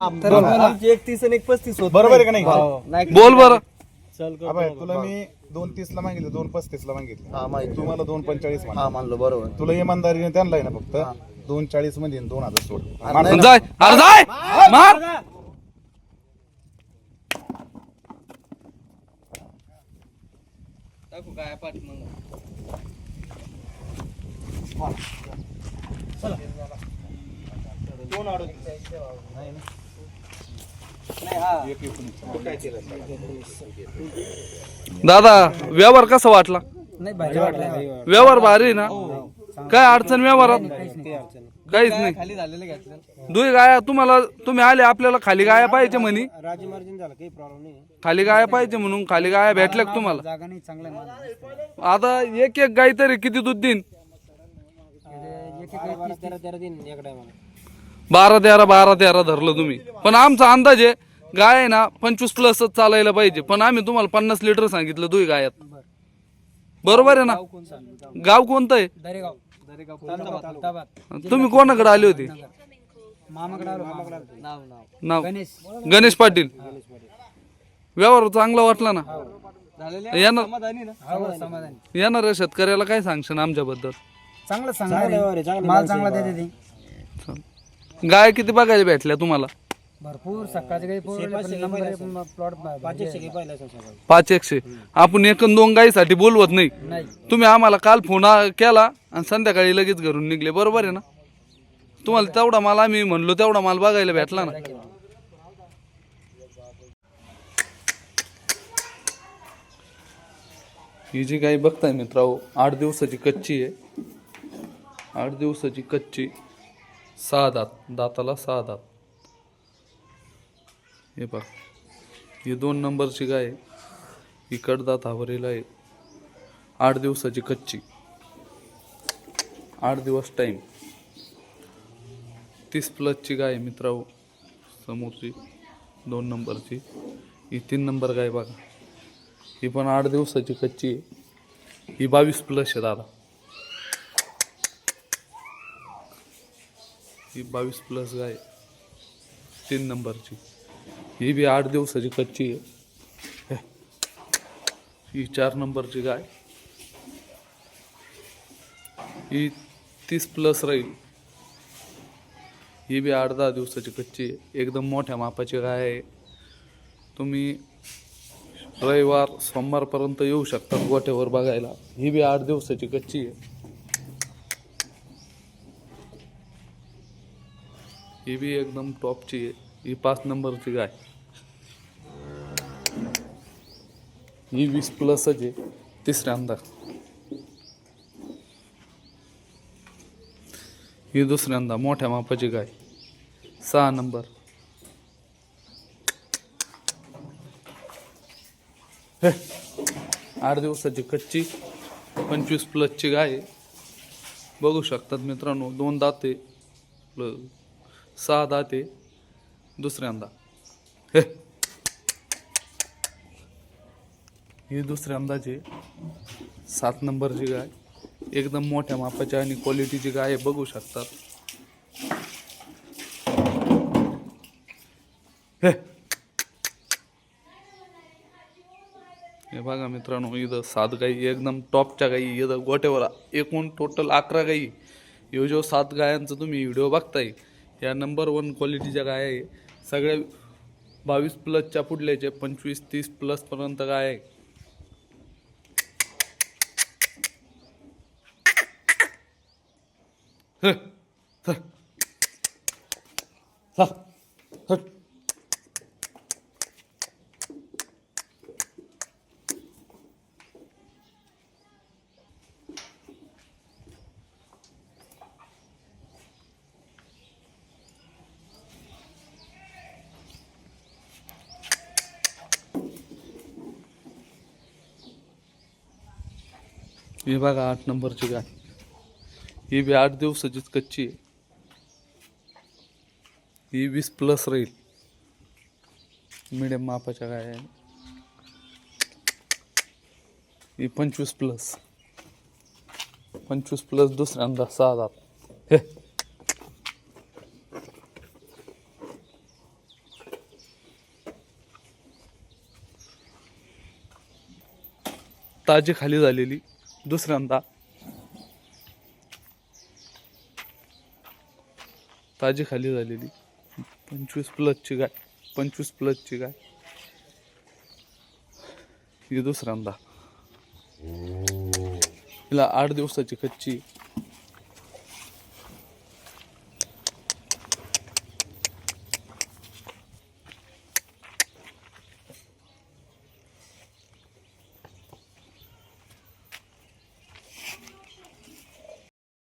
आमची 31 आणि 35 होत बरोबर आहे का नाही? नाही बोल बरं. चल कर. अबे, तुला मी 2:30 ला मागितलं, 2:35 ला मागितलं. हा माहिती तुम्हाला 2:45 हा म्हणा. मानलो बरोबर. तुला इमानदारीने त्यांना आहे ना फक्त 2:40 मध्ये 2,000 सोड. जाय अरे जाय मार. टाकू काय पाठ मग. दादा व्यवहार कसा वाटला? नाही भारी वाटलं. व्यवहार भारी आहे ना? काय अडचण व्यवहारात? काहीच नाही. खाली झालेलं घेतलं. दुई गाया तुम्ही आले आपल्याला खाली गाया पाहिजे म्हणे. राजी मार्जिन झालं काही प्रॉब्लेम नाही. खाली गाया पाहिजे म्हणून खाली गाया भेटल्या का तुम्हाला? जागा नाही चांगला. आता एक एक गाय तरी किती दूध देईन? 12-13 दिन एक टायमाला. 12-13 धरलं तुम्ही. पण आमचा अंदाज आहे गाय आहे ना 25 प्लसच चालायला पाहिजे. पण आम्ही तुम्हाला 50 लिटर सांगितलं दुई गायात. बरोबर आहे ना? गाव कोणतं आहे? दरेगाव. दरेगाव. तुम्ही कोणाकडे आले होते? मामाकडे आलो. नाव नाव गणेश. गणेश पाटील. व्यवहार चांगला वाटला ना? झालेले येणार समाधानी ना. हो समाधानी. येणाऱ्या शेतकऱ्याला काय सांगशील आमच्याबद्दल? चांगलं सांगा. माल चांगला देते ते. गाय किती बघायला भेटल्या तुम्हाला? भरपूर सकाळचे काही प्लॉट 500. आपण एक अन दोन गायीसाठी बोलवत नाही. नाही तुम्ही आम्हाला काल फोन केला आणि संध्याकाळी लगेच घरून निघले. बरोबर आहे ना? तुम्हाला तेवढा माल आम्ही म्हणलो तेवढा माल बघायला भेटला ना? ही जी गाय बघताय मित्रांनो 8 दिवसाची कच्ची आहे. 8 दिवसाची कच्ची. 6 दात. दाताला 6 दात. हे बघ ही 2 नंबरची गाय आहे. ही कडदात हावरेला आहे. 8 दिवसाची कच्ची. 8 दिवस टाइम. 30 प्लसची गाय आहे मित्रांनो. समोरची 2 नंबरची. ही 3 नंबर गाय बघा. ही पण 8 दिवसाची कच्ची आहे. ही 22 प्लस आहे दादा. ही 22 प्लस गाय 3 नंबरची. ही बी 8 दिवसाची कच्ची आहे. ही 4 नंबरची गाय. ही 30 प्लस राहील. ही बी 8-10 दिवसाची कच्ची आहे. एकदम मोठ्या मापाची गाय आहे. तुम्ही रविवार सोमवारपर्यंत येऊ शकता गोठ्यावर बघायला. ही बी 8 दिवसाची कच्ची आहे. ही बी एकदम टॉपची आहे. ही 5 नंबरची गाय. ही 20 प्लसच आहे. तिसऱ्यांदा. ही दुसऱ्यांदा मोठ्या मापाची गाय. 6 नंबर. 8 दिवसाची कच्ची 25 प्लसची गाय आहे. बघू शकतात मित्रांनो. 2 दाते 6 दाते दुसऱ्यांदा. ही दुसऱ्यांदाची 7 नंबरची गाय. एकदम मोठ्या मापाची आणि क्वालिटीची गाय आहे. बघू शकतात. हे बघा मित्रांनो इथं 7 गाई एकदम टॉपच्या गाई. इथं गोट्यावर एकूण टोटल 11 गाई. ह्यो जो 7 गायांचा तुम्ही व्हिडिओ बघताय या नंबर 1 क्वालिटीच्या गाय आहे. सगळ्या 22 प्लसच्या पुढल्याचे 25-30 प्लस पर्यंत गाय आहे. हे बघा 8 नंबरची गाय. ही बी 8 दिवसाचीच कच्ची आहे. ही 20 प्लस राहील. मिडियम मापाच्या गाय आहे. ही 25 प्लस. 25 प्लस दुसऱ्यांदा 6 दात. ताजी खाली झालेली दुसऱ्यांदा, ताजी खाली झालेली 25+ गाय, 25+ गाय ही दुसऱ्यांदा. हिला 8 दिवसाची कच्ची